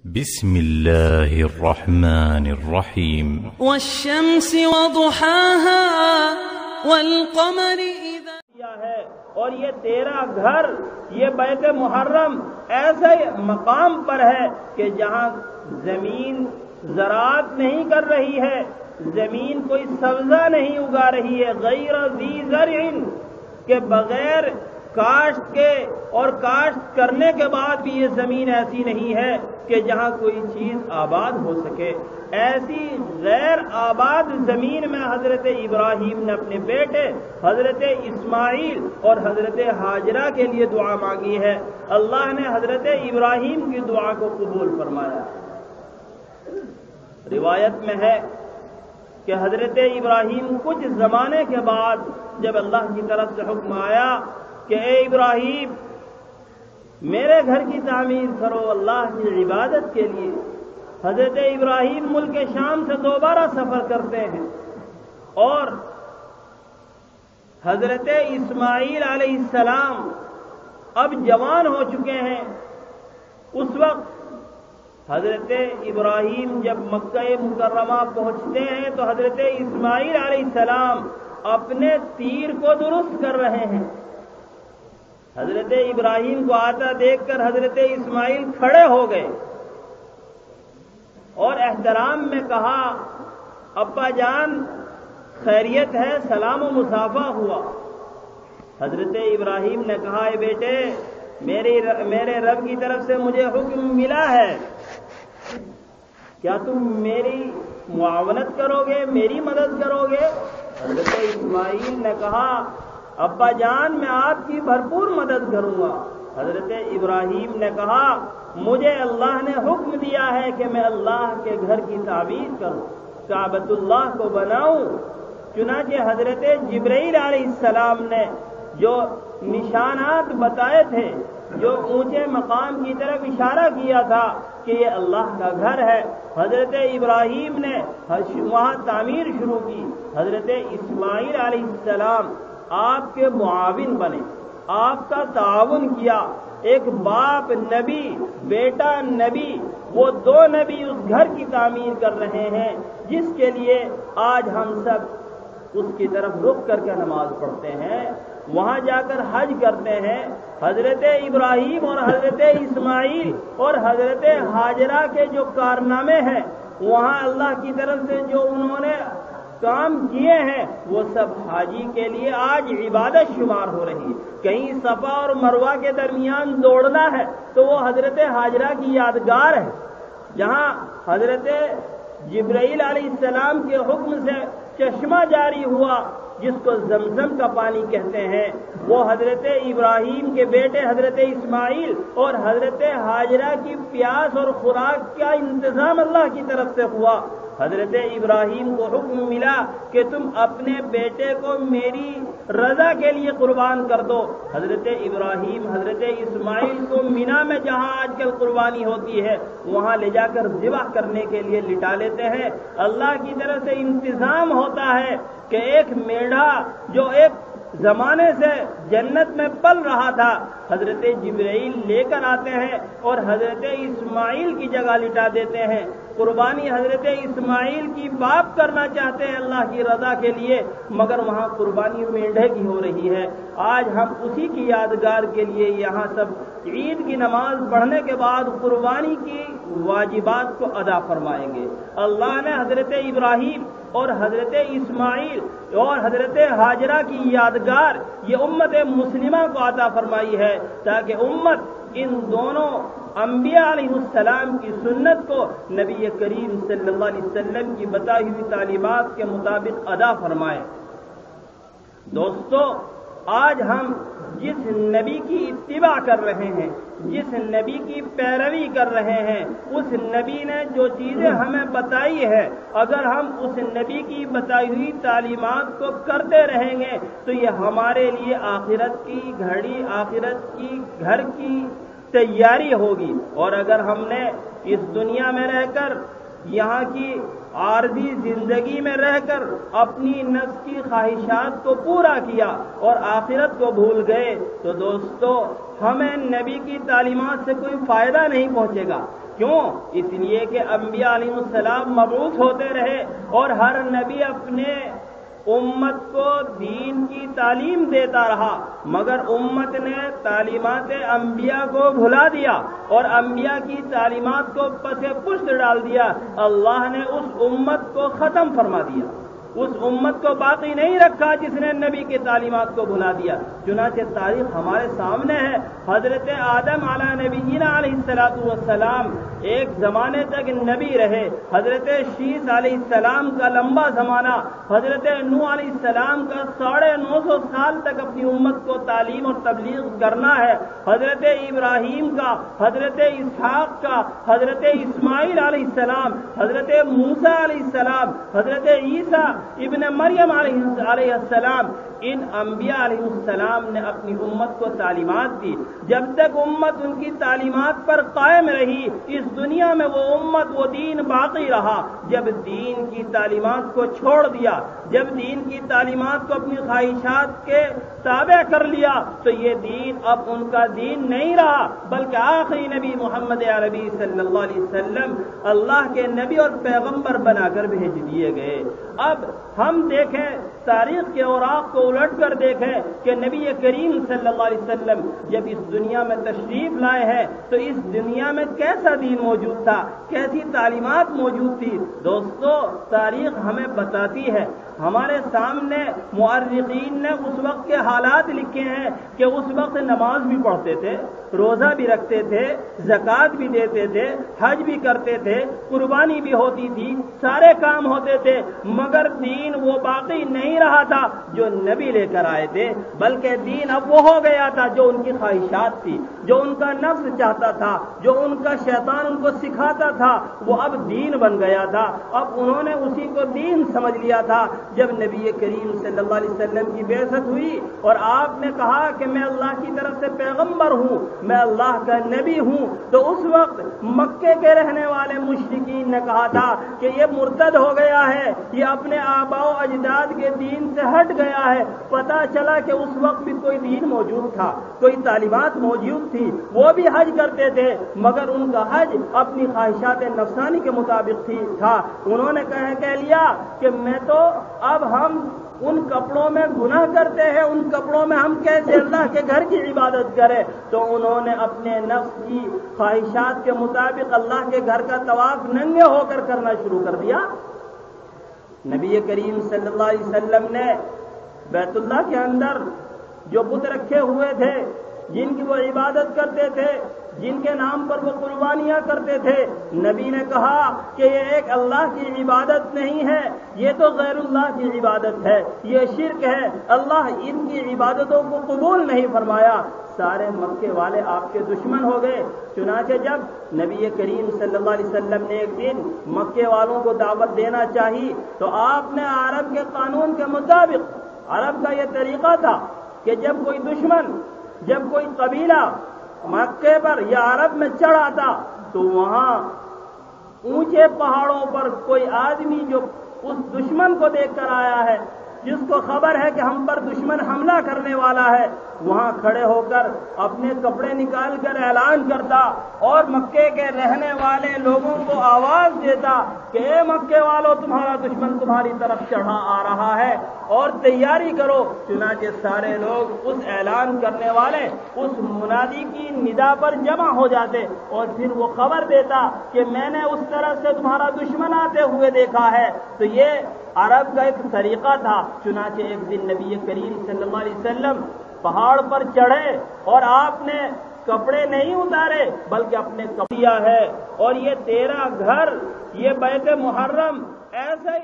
بسم الله الرحمن الرحيم والشمس وضحاها والقمر إذا ہے اور یہ تیرا گھر یہ بیت محرم ایسے مقام پر ہے کہ جہاں زمین زراعت نہیں کر رہی ہے، زمین کوئی سبزہ نہیں اگا رہی ہے، غیر ذی زرع کے بغیر کاشت کے، اور کاشت کرنے کے بعد بھی یہ زمین ایسی نہیں ہے کہ جہاں کوئی چیز آباد ہو سکے۔ ایسی غیر آباد زمین میں حضرت ابراہیم نے اپنے بیٹے حضرت اسماعیل اور حضرت ہاجرہ کے لیے دعا مانگی ہے۔ اللہ نے حضرت ابراہیم کی دعا کو قبول فرمایا۔ روایت میں ہے کہ حضرت ابراہیم کچھ زمانے کے بعد جب اللہ کی طرف سے حکم آیا کہ اے ابراہیم میرے گھر کی تعمیر کرو اللہ کی عبادت کے لیے، حضرت ابراہیم ملک شام سے دوبارہ سفر کرتے ہیں اور حضرت اسماعیل علیہ السلام اب جوان ہو چکے ہیں۔ اس وقت حضرت ابراہیم جب مکہ مکرمہ پہنچتے ہیں تو حضرت اسماعیل علیہ السلام اپنے تیر کو درست کر رہے ہیں۔ حضرت ابراہیم کو آتا دیکھ کر حضرت اسماعیل کھڑے ہو گئے اور احترام میں کہا ابا جان خیریت ہے، سلام و مصافحہ ہوا۔ حضرت ابراہیم نے کہا اے بیٹے میرے رب کی طرف سے مجھے حکم ملا ہے، کیا تم میری معاونت کرو گے، میری مدد کرو گے؟ حضرت اسماعیل نے کہا ابا جان میں آپ کی بھرپور مدد کروں گا۔ حضرت ابراہیم نے کہا مجھے اللہ نے حکم دیا ہے کہ میں اللہ کے گھر کی تعمیر کروں، کعبۃ اللہ کو بناؤں۔ چنانچہ حضرت جبرائیل علیہ السلام نے جو نشانات بتائے تھے، جو اونچے مقام کی طرف اشارہ کیا تھا کہ یہ اللہ کا گھر ہے، حضرت ابراہیم نے وہاں تعمیر شروع کی۔ حضرت اسماعیل علیہ السلام آپ کے معاون بنے، آپ کا تعاون کیا۔ ایک باپ نبی، بیٹا نبی، وہ دو نبی اس گھر کی تعمیر کر رہے ہیں جس کے لیے آج ہم سب اس کی طرف رخ کر کے نماز پڑھتے ہیں، وہاں جا کر حج کرتے ہیں۔ حضرت ابراہیم اور حضرت اسماعیل اور حضرت ہاجرہ کے جو کارنامے ہیں، وہاں اللہ کی طرف سے جو انہوں نے کام کیے ہیں، وہ سب حاجی کے لیے آج عبادت شمار ہو رہی ہے۔ کہیں صفا اور مروہ کے درمیان دوڑنا ہے تو وہ حضرت ہاجرہ کی یادگار ہے۔ جہاں حضرت جبرائیل علیہ السلام کے حکم سے چشمہ جاری ہوا جس کو زمزم کا پانی کہتے ہیں، وہ حضرت ابراہیم کے بیٹے حضرت اسماعیل اور حضرت ہاجرہ کی پیاس اور خوراک کا انتظام اللہ کی طرف سے ہوا۔ حضرت ابراہیم کو حکم ملا کہ تم اپنے بیٹے کو میری رضا کے لیے قربان کر دو۔ حضرت ابراہیم حضرت اسماعیل کو مینا میں جہاں آج کل قربانی ہوتی ہے وہاں لے جا کر ذبح کرنے کے لیے لٹا لیتے ہیں۔ اللہ کی طرف سے انتظام ہوتا ہے کہ ایک میڑھا جو ایک زمانے سے جنت میں پل رہا تھا، حضرت جبرائیل لے کر آتے ہیں اور حضرت اسماعیل کی جگہ لٹا دیتے ہیں۔ قربانی حضرت اسماعیل کی باپ کرنا چاہتے ہیں اللہ کی رضا کے لیے، مگر وہاں قربانی مینڈھے کی ہو رہی ہے۔ آج ہم اسی کی یادگار کے لیے یہاں سب عید کی نماز پڑھنے کے بعد قربانی کی واجبات کو ادا فرمائیں گے۔ اللہ نے حضرت ابراہیم اور حضرت اسماعیل اور حضرت ہاجرہ کی یادگار یہ امت مسلمہ کو عطا فرمائی ہے تاکہ امت ان دونوں انبیاء علیہ السلام کی سنت کو نبی کریم صلی اللہ علیہ وسلم کی بتائی ہوئی تعلیمات کے مطابق ادا فرمائے۔ دوستو، آج ہم جس نبی کی اتباع کر رہے ہیں، جس نبی کی پیروی کر رہے ہیں، اس نبی نے جو چیزیں ہمیں بتائی ہے، اگر ہم اس نبی کی بتائی ہوئی تعلیمات کو کرتے رہیں گے تو یہ ہمارے لیے آخرت کی گھڑی، آخرت کی گھر کی تیاری ہوگی۔ اور اگر ہم نے اس دنیا میں رہ کر یہاں کی عارضی زندگی میں رہ کر اپنی نفس کی خواہشات کو پورا کیا اور آخرت کو بھول گئے تو دوستو ہمیں نبی کی تعلیمات سے کوئی فائدہ نہیں پہنچے گا۔ کیوں؟ اس لیے کہ انبیاء علیہ السلام مبعوث ہوتے رہے اور ہر نبی اپنے امت کو دین کی تعلیم دیتا رہا، مگر امت نے تعلیمات انبیاء کو بھلا دیا اور انبیاء کی تعلیمات کو پس پشت ڈال دیا۔ اللہ نے اس امت کو ختم فرما دیا، اس امت کو باقی نہیں رکھا جس نے نبی کی تعلیمات کو بھلا دیا۔ چنانچہ تاریخ ہمارے سامنے ہے، حضرت آدم علیہ نبینا علیہ السلام ایک زمانے تک نبی رہے، حضرت شیس علیہ السلام کا لمبا زمانہ، حضرت نوح علیہ السلام کا 950 سال تک اپنی امت کو تعلیم اور تبلیغ کرنا ہے، حضرت ابراہیم کا، حضرت اسحاق کا، حضرت اسماعیل علیہ السلام، حضرت موسیٰ علیہ السلام، حضرت عیسیٰ ابن مریم علیہ السلام، ان انبیاء علیہ السلام نے اپنی امت کو تعلیمات دی۔ جب تک امت ان کی تعلیمات پر قائم رہی اس دنیا میں وہ امت وہ دین باقی رہا۔ جب دین کی تعلیمات کو چھوڑ دیا، جب دین کی تعلیمات کو اپنی خواہشات کے تابع کر لیا تو یہ دین اب ان کا دین نہیں رہا، بلکہ آخری نبی محمد عربی صلی اللہ علیہ وسلم اللہ کے نبی اور پیغمبر بنا کر بھیج دیے گئے۔ اب ہم دیکھیں تاریخ کے اوراق کو الٹ کر دیکھیں کہ نبی کریم صلی اللہ علیہ وسلم جب اس دنیا میں تشریف لائے ہیں تو اس دنیا میں کیسا دین موجود تھا، کیسی تعلیمات موجود تھی؟ دوستو، تاریخ ہمیں بتاتی ہے، ہمارے سامنے مؤرخین نے اس وقت کے حالات لکھے ہیں کہ اس وقت نماز بھی پڑھتے تھے، روزہ بھی رکھتے تھے، زکوٰۃ بھی دیتے تھے، حج بھی کرتے تھے، قربانی بھی ہوتی تھی، سارے کام ہوتے تھے، مگر دین وہ باقی نہیں رہا تھا جو نبی لے کر آئے تھے، بلکہ دین اب وہ ہو گیا تھا جو ان کی خواہشات تھی، جو ان کا نفس چاہتا تھا، جو ان کا شیطان ان کو سکھاتا تھا، وہ اب دین بن گیا تھا۔ اب انہوں نے اسی کو دین سمجھ لیا تھا۔ جب نبی کریم صلی اللہ علیہ وسلم کی بعثت ہوئی اور آپ نے کہا کہ میں اللہ کی طرف سے پیغمبر ہوں، میں اللہ کا نبی ہوں، تو اس وقت مکے کے رہنے والے مشرکین نے کہا تھا کہ یہ مرتد ہو گیا ہے، یہ اپنے آباء و اجداد کے دین سے ہٹ گیا ہے۔ پتہ چلا کہ اس وقت بھی کوئی دین موجود تھا، کوئی تعلیمات موجود تھی، وہ بھی حج کرتے تھے، مگر ان کا حج اپنی خواہشات نفسانی کے مطابق تھا۔ انہوں نے کہہ لیا کہ میں تو اب ہم ان کپڑوں میں گناہ کرتے ہیں، ان کپڑوں میں ہم کیسے اللہ کے گھر کی عبادت کریں؟ تو انہوں نے اپنے نفس کی خواہشات کے مطابق اللہ کے گھر کا طواف ننگے ہو کر کرنا شروع کر دیا۔ نبی کریم صلی اللہ علیہ وسلم نے بیت اللہ کے اندر جو بت رکھے ہوئے تھے، جن کی وہ عبادت کرتے تھے، جن کے نام پر وہ قربانیاں کرتے تھے، نبی نے کہا کہ یہ ایک اللہ کی عبادت نہیں ہے، یہ تو غیر اللہ کی عبادت ہے، یہ شرک ہے، اللہ ان کی عبادتوں کو قبول نہیں فرمایا۔ سارے مکے والے آپ کے دشمن ہو گئے۔ چنانچہ جب نبی کریم صلی اللہ علیہ وسلم نے ایک دن مکے والوں کو دعوت دینا چاہی تو آپ نے عرب کے قانون کے مطابق، عرب کا یہ طریقہ تھا کہ جب کوئی دشمن، جب کوئی قبیلہ مکے پر یا عرب میں چڑھ آتا تو وہاں اونچے پہاڑوں پر کوئی آدمی جو اس دشمن کو دیکھ کر آیا ہے، جس کو خبر ہے کہ ہم پر دشمن حملہ کرنے والا ہے، وہاں کھڑے ہو کر اپنے کپڑے نکال کر اعلان کرتا اور مکے کے رہنے والے لوگوں کو آواز دیتا کہ اے مکے والوں، تمہارا دشمن تمہاری طرف چڑھا آ رہا ہے اور تیاری کرو۔ چنانچہ سارے لوگ اس اعلان کرنے والے، اس منادی کی ندا پر جمع ہو جاتے اور پھر وہ خبر دیتا کہ میں نے اس طرح سے تمہارا دشمن آتے ہوئے دیکھا ہے۔ تو یہ عرب کا ایک طریقہ تھا۔ چنانچہ ایک دن نبی کریم صلی اللہ علیہ وسلم پہاڑ پر چڑھے اور آپ نے کپڑے نہیں اتارے بلکہ اپنے کپڑے ہے، اور یہ تیرا گھر، یہ بیت محرم ایسے